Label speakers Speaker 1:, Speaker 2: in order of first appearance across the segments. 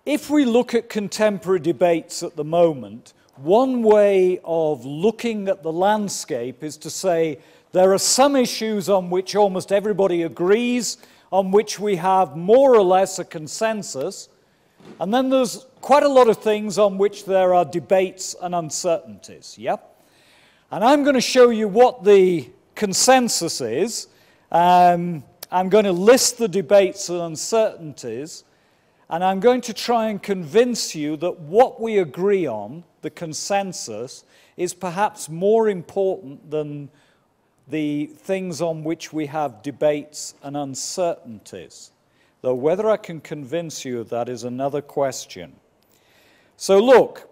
Speaker 1: If we look at contemporary debates at the moment, one way of looking at the landscape is to say there are some issues on which almost everybody agrees, on which we have more or less a consensus, and then there's quite a lot of things on which there are debates and uncertainties, yeah? And I'm going to show you what the consensus is. I'm going to list the debates and uncertainties, and I'm going to try and convince you that what we agree on, the consensus, is perhaps more important than the things on which we have debates and uncertainties. Though whether I can convince you of that is another question. So look,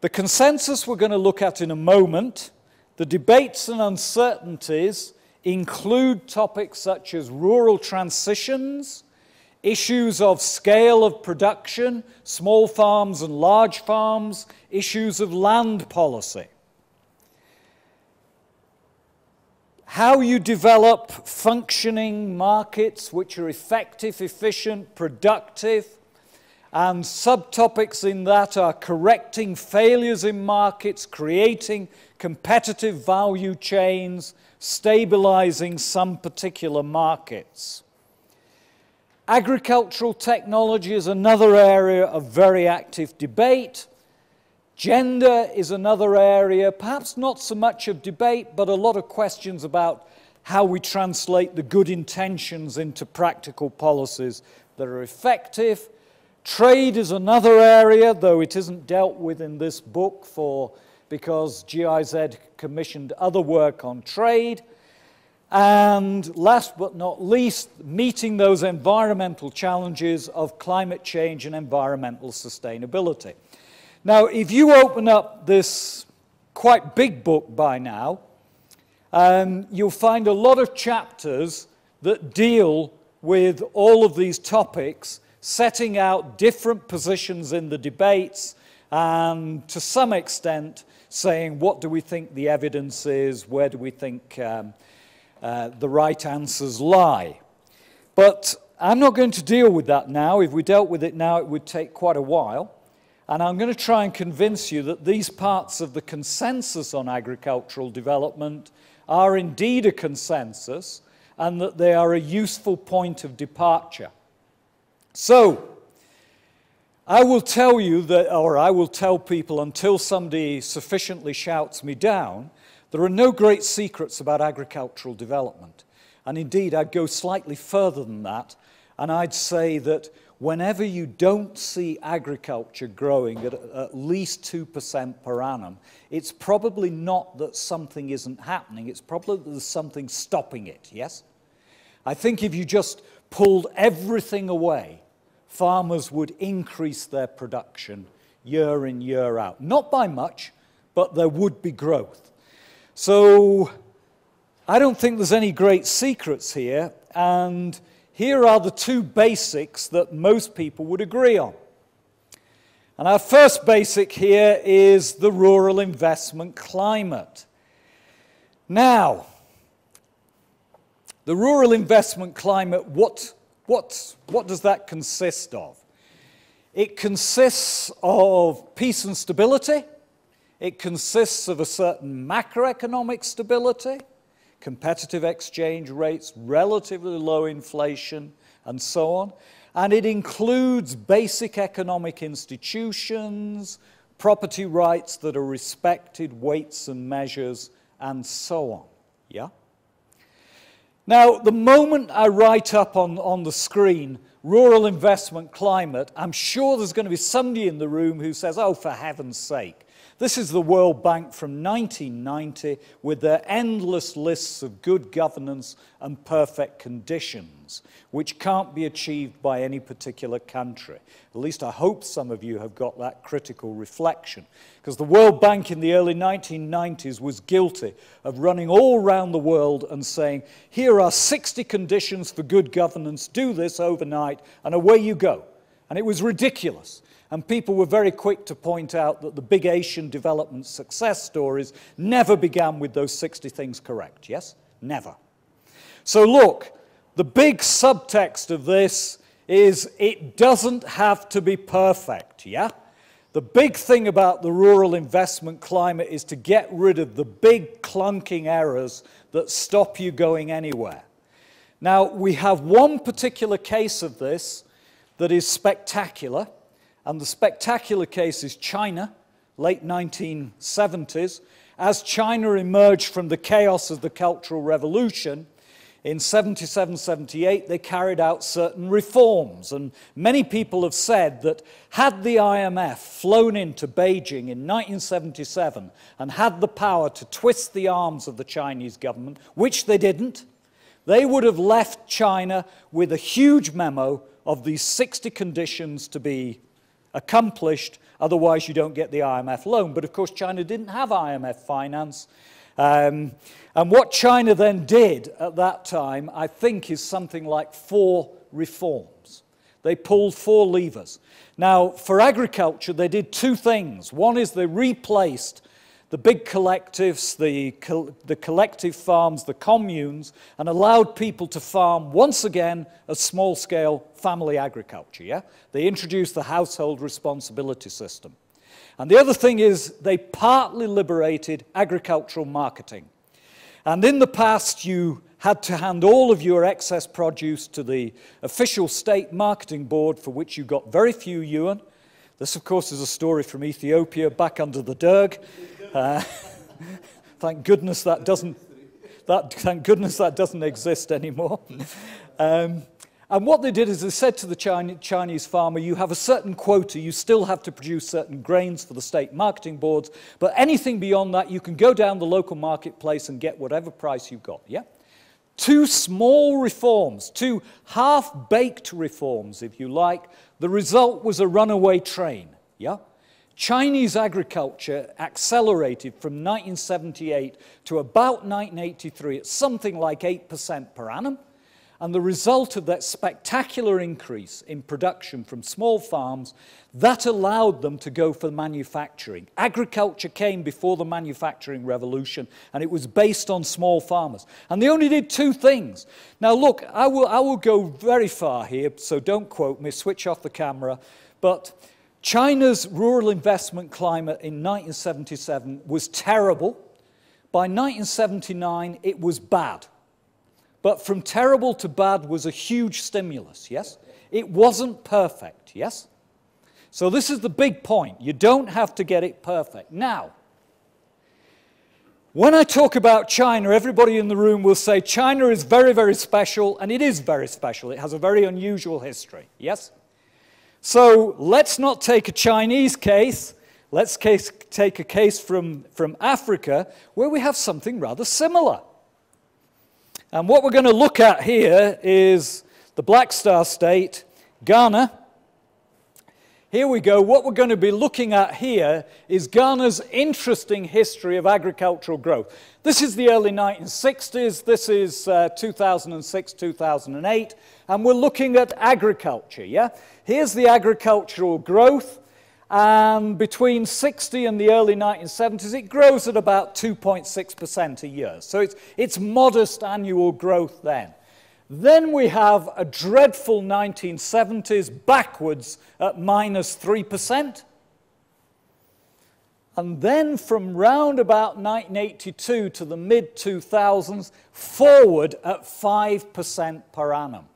Speaker 1: the consensus we're going to look at in a moment. The debates and uncertainties include topics such as rural transitions, issues of scale of production, small farms and large farms, issues of land policy. How you develop functioning markets which are effective, efficient, productive, and subtopics in that are correcting failures in markets, creating competitive value chains, stabilizing some particular markets. Agricultural technology is another area of very active debate. Gender is another area, perhaps not so much of debate, but a lot of questions about how we translate the good intentions into practical policies that are effective. Trade is another area, though it isn't dealt with in this book because GIZ commissioned other work on trade. And last but not least, meeting those environmental challenges of climate change and environmental sustainability. Now, if you open up this quite big book by now, you'll find a lot of chapters that deal with all of these topics, setting out different positions in the debates, and to some extent saying what do we think the evidence is, where do we think the right answers lie. But I'm not going to deal with that now. If we dealt with it now, it would take quite a while. And I'm going to try and convince you that these parts of the consensus on agricultural development are indeed a consensus and that they are a useful point of departure. So, I will tell you that, or I will tell people until somebody sufficiently shouts me down, there are no great secrets about agricultural development. And indeed, I'd go slightly further than that, and I'd say that whenever you don't see agriculture growing at least 2% per annum, it's probably not that something isn't happening, it's probably that there's something stopping it, yes? I think if you just pulled everything away, farmers would increase their production year in, year out. Not by much, but there would be growth. So I don't think there's any great secrets here, and here are the two basics that most people would agree on. And our first basic here is the rural investment climate. Now, the rural investment climate, what does that consist of? It consists of peace and stability. It consists of a certain macroeconomic stability, competitive exchange rates, relatively low inflation, and so on. And it includes basic economic institutions, property rights that are respected, weights and measures, and so on. Yeah? Now, the moment I write up on the screen, rural investment climate, I'm sure there's going to be somebody in the room who says, oh, for heaven's sake. This is the World Bank from 1990 with their endless lists of good governance and perfect conditions, which can't be achieved by any particular country. At least I hope some of you have got that critical reflection, because the World Bank in the early 1990s was guilty of running all around the world and saying, here are 60 conditions for good governance, do this overnight, and away you go. And it was ridiculous. And people were very quick to point out that the big Asian development success stories never began with those 60 things correct, yes? Never. So look, the big subtext of this is it doesn't have to be perfect, yeah? The big thing about the rural investment climate is to get rid of the big clunking errors that stop you going anywhere. Now, we have one particular case of this that is spectacular, and the spectacular case is China, late 1970s. As China emerged from the chaos of the Cultural Revolution, in 77, 78, they carried out certain reforms. And many people have said that had the IMF flown into Beijing in 1977 and had the power to twist the arms of the Chinese government, which they didn't, they would have left China with a huge memo of these 60 conditions to be accomplished, otherwise you don't get the IMF loan. But of course China didn't have IMF finance. And what China then did at that time, I think, is something like 4 reforms. They pulled 4 levers. Now, for agriculture, they did 2 things. One is they replaced the big collectives, the collective farms, the communes, and allowed people to farm once again a small-scale family agriculture, yeah? They introduced the household responsibility system. And the other thing is they partly liberated agricultural marketing. And in the past, you had to hand all of your excess produce to the official state marketing board, for which you got very few yuan. This, of course, is a story from Ethiopia, back under the Derg. Thank goodness that doesn't exist anymore. And what they did is they said to the Chinese farmer, you have a certain quota, you still have to produce certain grains for the state marketing boards, but anything beyond that, you can go down the local marketplace and get whatever price you've got, yeah? 2 small reforms, 2 half-baked reforms, if you like. The result was a runaway train, yeah? Chinese agriculture accelerated from 1978 to about 1983 at something like 8% per annum. And the result of that spectacular increase in production from small farms, that allowed them to go for manufacturing. Agriculture came before the manufacturing revolution, and it was based on small farmers. And they only did 2 things. Now look, I will go very far here, so don't quote me, switch off the camera. But China's rural investment climate in 1977 was terrible. By 1979, it was bad. But from terrible to bad was a huge stimulus, yes? It wasn't perfect, yes? So this is the big point. You don't have to get it perfect. Now, when I talk about China, everybody in the room will say China is very, very special, and it is very special. It has a very unusual history, yes? So let's not take a Chinese case. Let's take a case from Africa where we have something rather similar. And what we're going to look at here is the Black Star State, Ghana. Here we go. What we're going to be looking at here is Ghana's interesting history of agricultural growth. This is the early 1960s. This is 2006, 2008. And we're looking at agriculture, yeah? Here's the agricultural growth. And between 60 and the early 1970s, it grows at about 2.6% a year. So it's modest annual growth then. Then we have a dreadful 1970s backwards at -3%. And then from round about 1982 to the mid-2000s, forward at 5% per annum.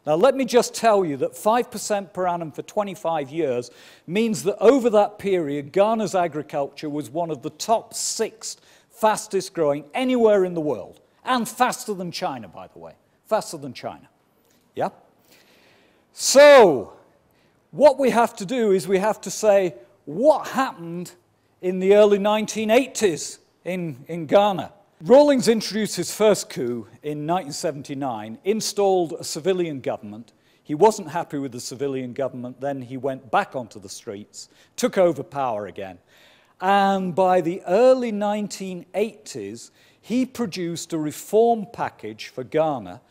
Speaker 1: Now, let me just tell you that 5% per annum for 25 years means that over that period, Ghana's agriculture was one of the top 6 fastest growing anywhere in the world. And faster than China, by the way. Faster than China. Yeah? So, what we have to do is we have to say, what happened in the early 1980s in Ghana? Rawlings introduced his first coup in 1979, installed a civilian government. He wasn't happy with the civilian government, then he went back onto the streets, took over power again. And by the early 1980s, he produced a reform package for Ghana,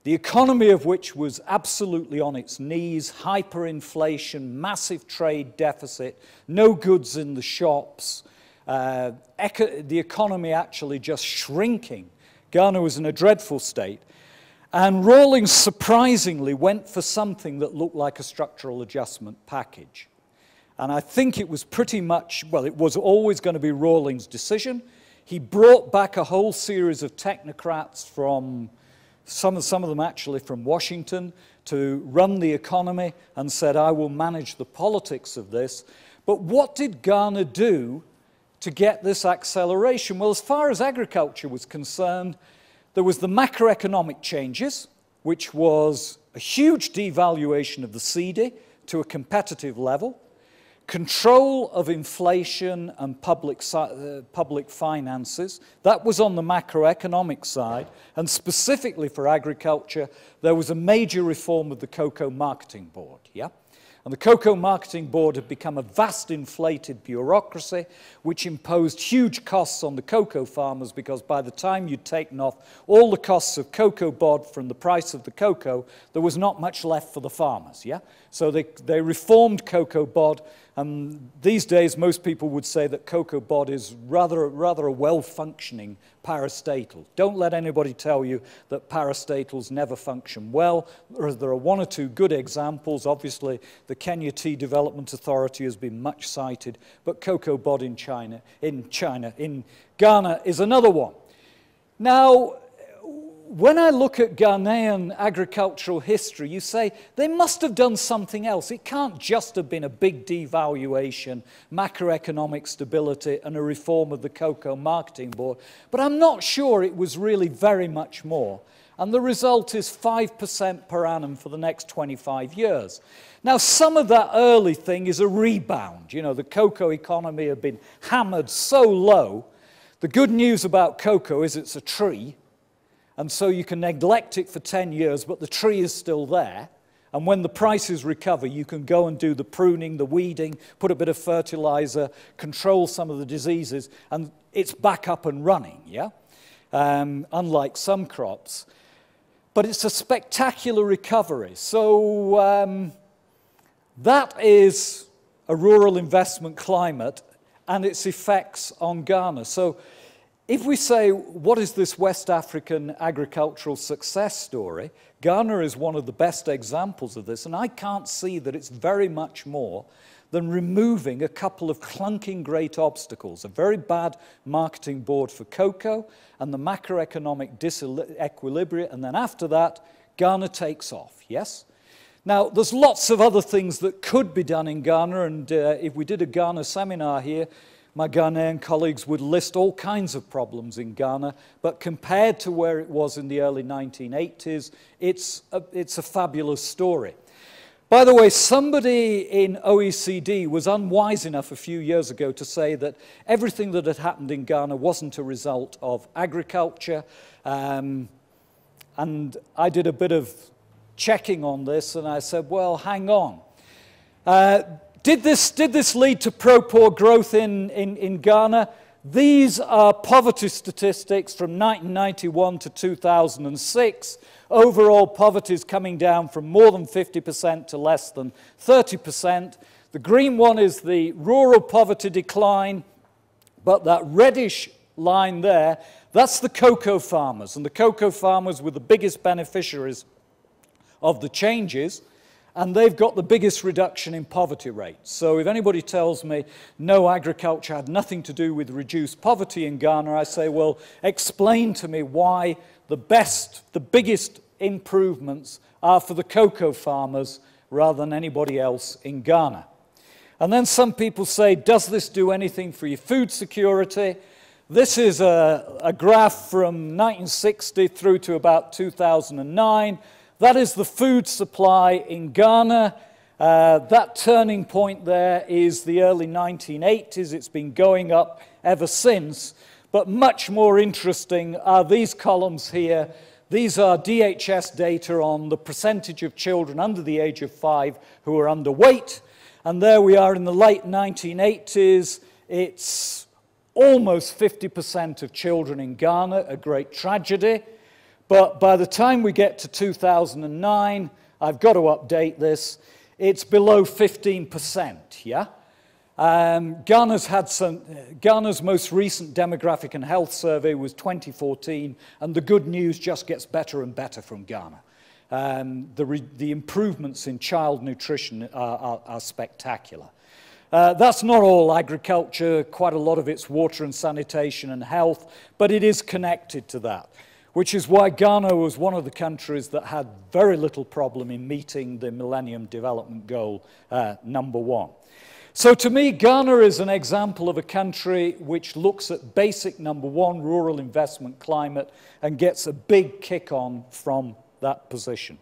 Speaker 1: the economy of which was absolutely on its knees, hyperinflation, massive trade deficit, no goods in the shops, the economy actually just shrinking. Ghana was in a dreadful state. And Rawlings surprisingly went for something that looked like a structural adjustment package. And I think it was pretty much, well, it was always going to be Rawlings' decision. He brought back a whole series of technocrats from, some of them actually from Washington, to run the economy and said, I will manage the politics of this. But what did Garner do to get this acceleration? Well, as far as agriculture was concerned, there was the macroeconomic changes, which was a huge devaluation of the cedi to a competitive level, control of inflation and public finances. That was on the macroeconomic side, and specifically for agriculture, there was a major reform of the Cocoa Marketing Board, yeah? And the Cocoa Marketing Board had become a vast inflated bureaucracy which imposed huge costs on the cocoa farmers, because by the time you'd taken off all the costs of cocoa bod from the price of the cocoa, there was not much left for the farmers, yeah? So they reformed cocoa bod, and these days most people would say that cocoa bod is rather a well-functioning parastatal. Don't let anybody tell you that parastatals never function well. There are one or two good examples. Obviously, the Kenya Tea Development Authority has been much cited, but cocoa bod in Ghana is another one. Now, when I look at Ghanaian agricultural history, you say they must have done something else. It can't just have been a big devaluation, macroeconomic stability, and a reform of the Cocoa Marketing Board. But I'm not sure it was really very much more. And the result is 5% per annum for the next 25 years. Now, some of that early thing is a rebound. You know, the cocoa economy had been hammered so low. The good news about cocoa is it's a tree. And so you can neglect it for 10 years, but the tree is still there. And when the prices recover, you can go and do the pruning, the weeding, put a bit of fertilizer, control some of the diseases, and it's back up and running, yeah? Unlike some crops. But it's a spectacular recovery. So that is a rural investment climate and its effects on Ghana. So if we say, what is this West African agricultural success story? Ghana is one of the best examples of this, and I can't see that it's very much more than removing a couple of clunking great obstacles, a very bad marketing board for cocoa and the macroeconomic disequilibrium, and then after that, Ghana takes off, yes? Now, there's lots of other things that could be done in Ghana, and if we did a Ghana seminar here, my Ghanaian colleagues would list all kinds of problems in Ghana, but compared to where it was in the early 1980s, it's a fabulous story. By the way, somebody in OECD was unwise enough a few years ago to say that everything that had happened in Ghana wasn't a result of agriculture, and I did a bit of checking on this, and I said, well, hang on. Did this lead to pro-poor growth in Ghana? These are poverty statistics from 1991 to 2006. Overall poverty is coming down from more than 50% to less than 30%. The green one is the rural poverty decline, but that reddish line there, that's the cocoa farmers. And the cocoa farmers were the biggest beneficiaries of the changes, and they've got the biggest reduction in poverty rates. So if anybody tells me no, agriculture had nothing to do with reduced poverty in Ghana, I say, well, explain to me why the biggest improvements are for the cocoa farmers rather than anybody else in Ghana. And then some people say, does this do anything for your food security? This is a graph from 1960 through to about 2009. That is the food supply in Ghana. That turning point there is the early 1980s. It's been going up ever since. But much more interesting are these columns here. These are DHS data on the percentage of children under the age of 5 who are underweight. And there we are in the late 1980s. It's almost 50% of children in Ghana, a great tragedy. But by the time we get to 2009, I've got to update this, it's below 15%, yeah? Ghana's most recent demographic and health survey was 2014, and the good news just gets better and better from Ghana. The improvements in child nutrition are spectacular. That's not all agriculture. Quite a lot of it's water and sanitation and health, but it is connected to that, which is why Ghana was one of the countries that had very little problem in meeting the Millennium Development Goal #1. So to me, Ghana is an example of a country which looks at basic #1, rural investment climate, and gets a big kick on from that position.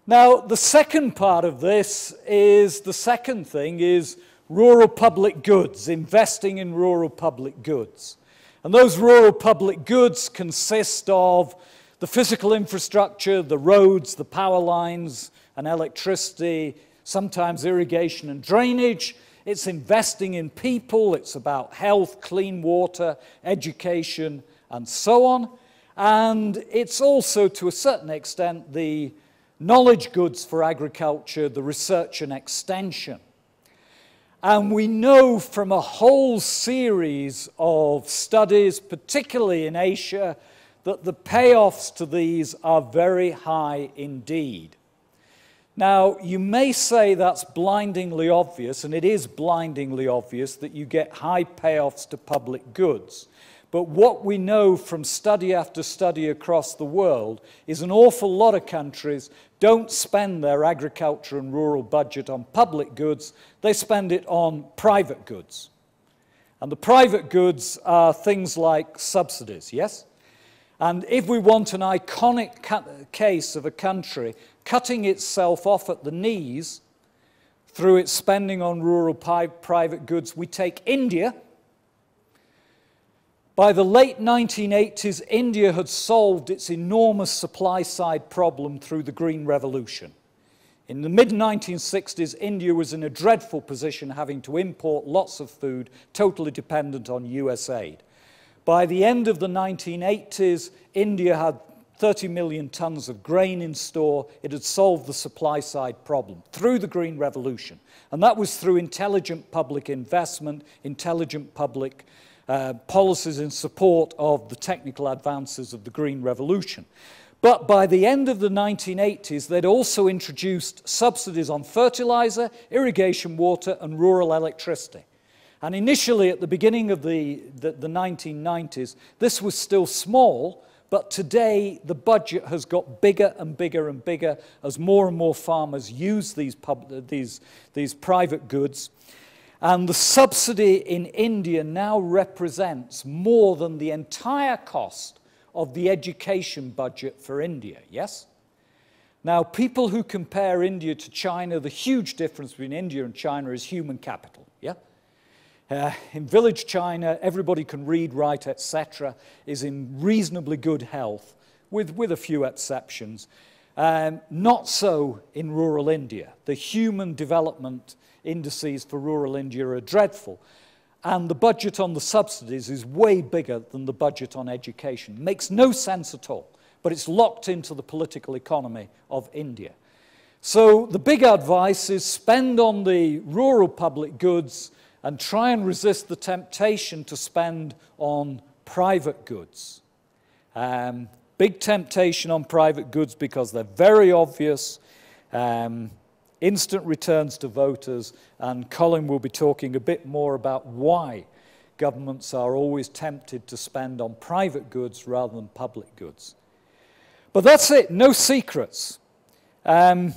Speaker 1: Now, the second part of this is, the second thing is rural public goods, investing in rural public goods. And those rural public goods consist of the physical infrastructure, the roads, the power lines, and electricity, sometimes irrigation and drainage. It's investing in people. It's about health, clean water, education, and so on. And it's also, to a certain extent, the knowledge goods for agriculture, the research and extension. And we know from a whole series of studies, particularly in Asia, that the payoffs to these are very high indeed. Now, you may say that's blindingly obvious, and it is blindingly obvious that you get high payoffs to public goods. But what we know from study after study across the world is an awful lot of countries don't spend their agriculture and rural budget on public goods, they spend it on private goods. And the private goods are things like subsidies, yes? And if we want an iconic case of a country cutting itself off at the knees through its spending on rural private goods, we take India. By the late 1980s, India had solved its enormous supply-side problem through the Green Revolution. In the mid-1960s, India was in a dreadful position, having to import lots of food, totally dependent on US aid. By the end of the 1980s, India had 30 million tons of grain in store. It had solved the supply-side problem through the Green Revolution. And that was through intelligent public investment, intelligent public policies in support of the technical advances of the Green Revolution. But by the end of the 1980s, they'd also introduced subsidies on fertilizer, irrigation water, and rural electricity. And initially, at the beginning of the 1990s, this was still small, but today the budget has got bigger and bigger and bigger as more and more farmers use these private goods. And the subsidy in India now represents more than the entire cost of the education budget for India, yes? Now, people who compare India to China, the huge difference between India and China is human capital, yeah? In village China, everybody can read, write, etc., is in reasonably good health, with a few exceptions. Not so in rural India. The human development indices for rural India are dreadful. And the budget on the subsidies is way bigger than the budget on education. Makes no sense at all, but it's locked into the political economy of India. So the big advice is spend on the rural public goods and try and resist the temptation to spend on private goods. Big temptation on private goods because they're very obvious, instant returns to voters, and Colin will be talking a bit more about why governments are always tempted to spend on private goods rather than public goods. But that's it, no secrets. And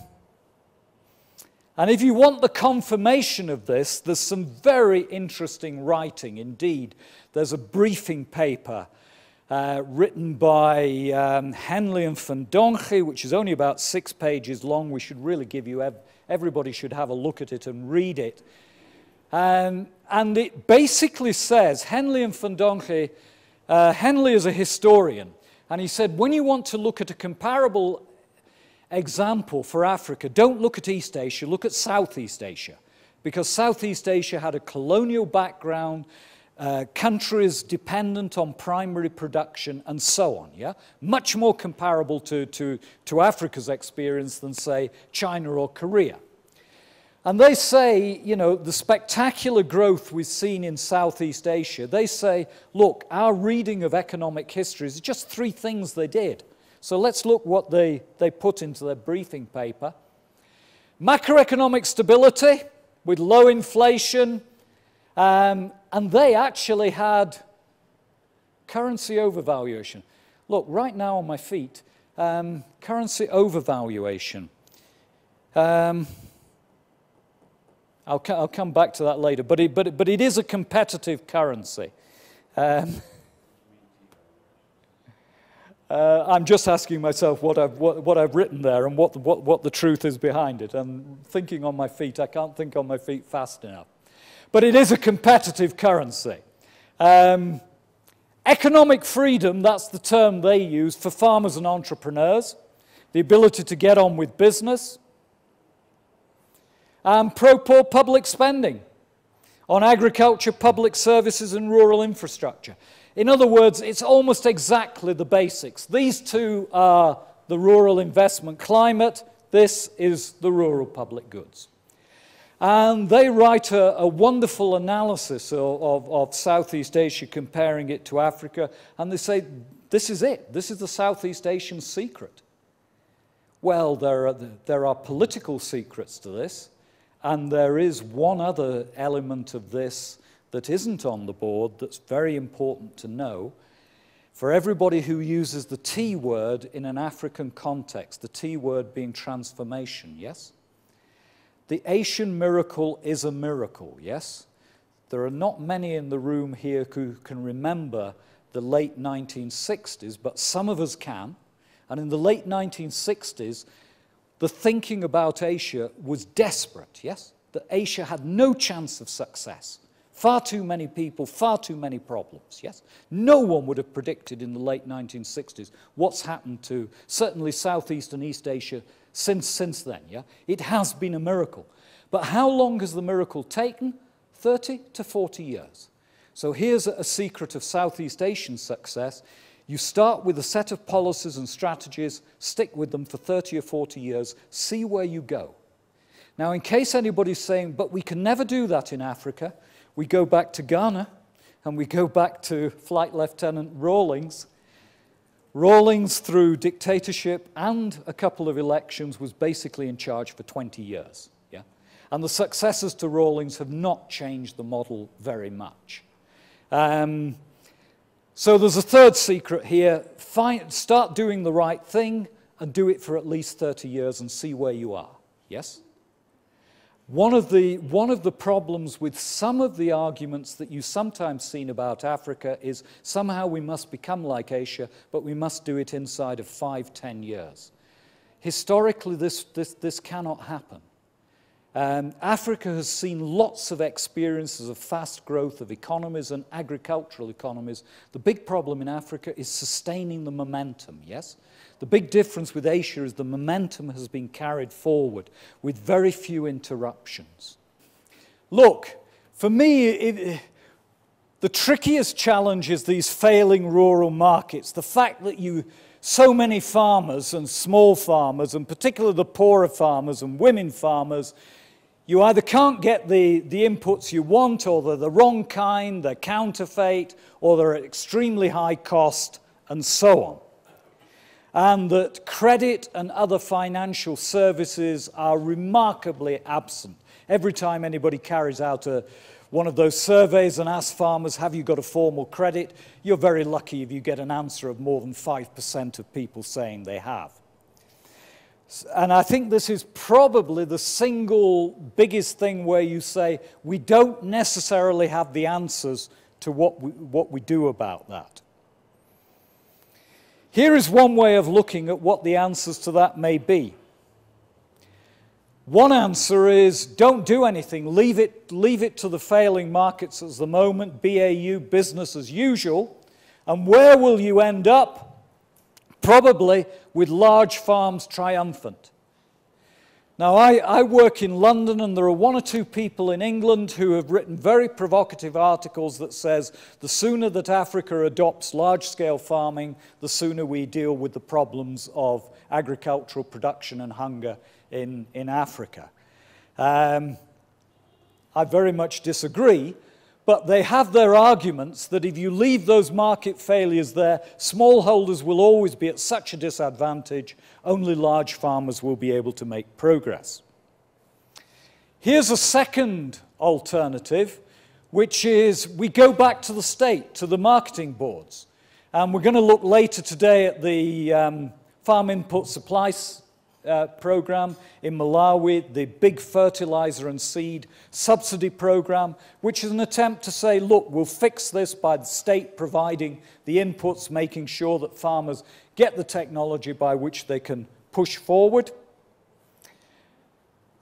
Speaker 1: if you want the confirmation of this, there's some very interesting writing indeed. There's a briefing paper written by Henley and Van Donge, which is only about 6 pages long. We should really give you, everybody should have a look at it and read it. And it basically says, Henley and Van Donge, Henley is a historian, and he said, when you want to look at a comparable example for Africa, don't look at East Asia, look at Southeast Asia. Because Southeast Asia had a colonial background, countries dependent on primary production, and so on, yeah? Much more comparable to Africa's experience than, say, China or Korea. And they say, you know, the spectacular growth we've seen in Southeast Asia, they say, look, our reading of economic history is just 3 things they did. So let's look what they put into their briefing paper. Macroeconomic stability with low inflation, and they actually had currency overvaluation. Look, right now on my feet, currency overvaluation. I'll come back to that later, but it is a competitive currency. I'm just asking myself what I've written there and what the truth is behind it. And thinking on my feet, I can't think on my feet fast enough. But it is a competitive currency. Economic freedom, that's the term they use for farmers and entrepreneurs. The ability to get on with business. Pro-poor public spending on agriculture, public services, and rural infrastructure. In other words, it's almost exactly the basics. These 2 are the rural investment climate. This is the rural public goods. And they write a wonderful analysis of Southeast Asia, comparing it to Africa, and they say, this is it. This is the Southeast Asian secret. Well, there are political secrets to this. And there is one other element of this that isn't on the board that's very important to know. For everybody who uses the T word in an African context, the T word being transformation, yes? The Asian miracle is a miracle, yes? There are not many in the room here who can remember the late 1960s, but some of us can. And in the late 1960s, the thinking about Asia was desperate, yes? That Asia had no chance of success. Far too many people, far too many problems, yes? No one would have predicted in the late 1960s what's happened to certainly Southeast and East Asia since then, yeah? It has been a miracle. But how long has the miracle taken? 30 to 40 years. So here's a secret of Southeast Asian success. You start with a set of policies and strategies, stick with them for 30 or 40 years, see where you go. Now, in case anybody's saying, but we can never do that in Africa, we go back to Ghana, and we go back to Flight Lieutenant Rawlings. Rawlings, through dictatorship and a couple of elections, was basically in charge for 20 years. Yeah? And the successors to Rawlings have not changed the model very much. So there's a third secret here. Start doing the right thing and do it for at least 30 years and see where you are. Yes? One of the problems with some of the arguments that you sometimes seen about Africa is somehow we must become like Asia, but we must do it inside of 5-10 years. Historically, this cannot happen. Africa has seen lots of experiences of fast growth of economies and agricultural economies. The big problem in Africa is sustaining the momentum, yes? The big difference with Asia is the momentum has been carried forward with very few interruptions. Look, for me, the trickiest challenge is these failing rural markets. The fact that so many farmers and small farmers, and particularly the poorer farmers and women farmers, you either can't get the inputs you want, or they're the wrong kind, they're counterfeit, or they're at extremely high cost, and so on. And that credit and other financial services are remarkably absent. Every time anybody carries out one of those surveys and asks farmers, have you got a formal credit? You're very lucky if you get an answer of more than 5% of people saying they have. And I think this is probably the single biggest thing where you say, we don't necessarily have the answers to what we do about that. Here is one way of looking at what the answers to that may be. One answer is, don't do anything. Leave it to the failing markets at the moment, BAU, business as usual. And where will you end up? Probably with large farms triumphant. Now, I work in London, and there are 1 or 2 people in England who have written very provocative articles that says the sooner that Africa adopts large-scale farming, the sooner we deal with the problems of agricultural production and hunger in Africa. I very much disagree, but they have their arguments that if you leave those market failures there, smallholders will always be at such a disadvantage, only large farmers will be able to make progress. Here's a second alternative, which is we go back to the state, to the marketing boards. And we're going to look later today at the Farm Input Supply program in Malawi, the big fertilizer and seed subsidy program, which is an attempt to say, look, we'll fix this by the state providing the inputs, making sure that farmers get the technology by which they can push forward.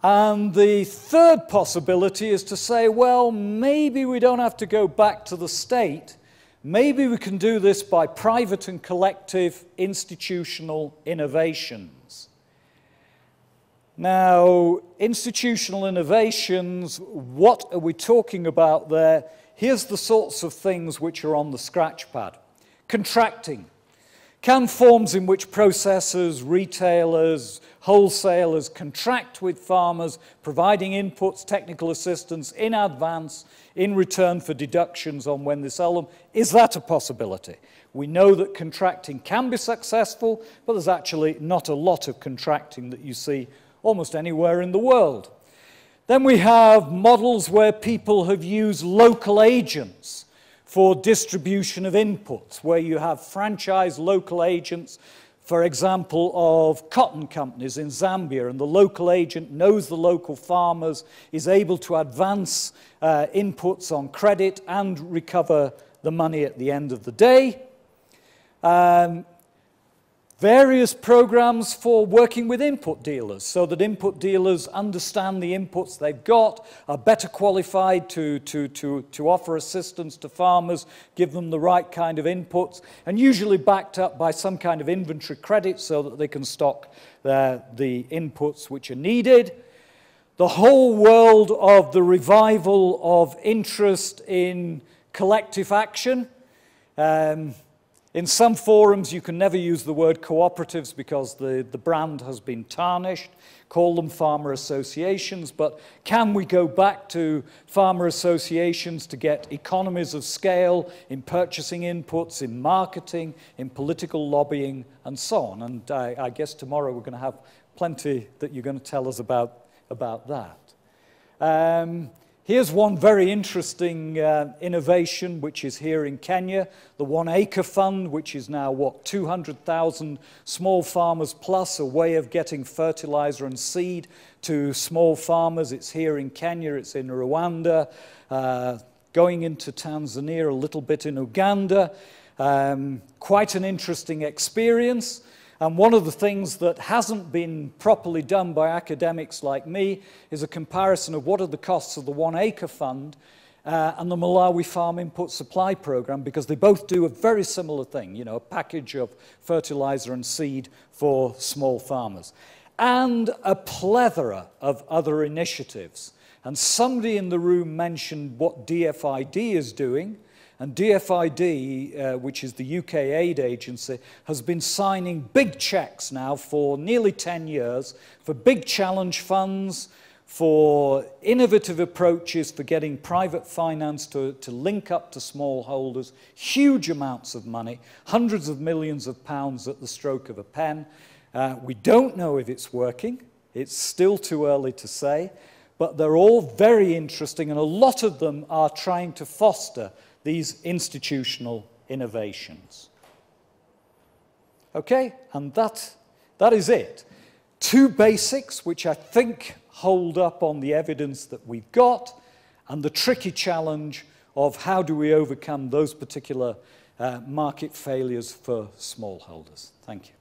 Speaker 1: And the third possibility is to say, well, maybe we don't have to go back to the state. Maybe we can do this by private and collective institutional innovations. Now, institutional innovations, what are we talking about there? Here's the sorts of things which are on the scratch pad. Contracting. Can forms in which processors, retailers, wholesalers contract with farmers, providing inputs, technical assistance in advance in return for deductions on when they sell them, is that a possibility? We know that contracting can be successful, but there's actually not a lot of contracting that you see almost anywhere in the world. Then we have models where people have used local agents for distribution of inputs, where you have franchise local agents, for example, of cotton companies in Zambia, and the local agent knows the local farmers, is able to advance inputs on credit and recover the money at the end of the day. Various programs for working with input dealers so that input dealers understand the inputs they've got, are better qualified to offer assistance to farmers, give them the right kind of inputs, and usually backed up by some kind of inventory credit so that they can stock the inputs which are needed. The whole world of the revival of interest in collective action. In some forums, you can never use the word cooperatives because the brand has been tarnished. Call them farmer associations, but can we go back to farmer associations to get economies of scale in purchasing inputs, in marketing, in political lobbying, and so on? And I guess tomorrow we're going to have plenty that you're going to tell us about that. Here's one very interesting innovation, which is here in Kenya, the 1 Acre Fund, which is now, 200,000 small farmers plus, a way of getting fertilizer and seed to small farmers. It's here in Kenya, it's in Rwanda, going into Tanzania, a little bit in Uganda. Quite an interesting experience. And one of the things that hasn't been properly done by academics like me is a comparison of what are the costs of the 1 Acre Fund and the Malawi Farm Input Supply Program, because they both do a very similar thing, you know, a package of fertilizer and seed for small farmers. And a plethora of other initiatives. And somebody in the room mentioned what DFID is doing. And DFID, which is the UK aid agency, has been signing big checks now for nearly 10 years for big challenge funds, for innovative approaches for getting private finance to link up to smallholders, huge amounts of money, hundreds of millions of pounds at the stroke of a pen. We don't know if it's working. It's still too early to say. But they're all very interesting, and a lot of them are trying to foster these institutional innovations. Okay, and that is it. Two basics which I think hold up on the evidence that we've got, and the tricky challenge of how do we overcome those particular market failures for smallholders. Thank you.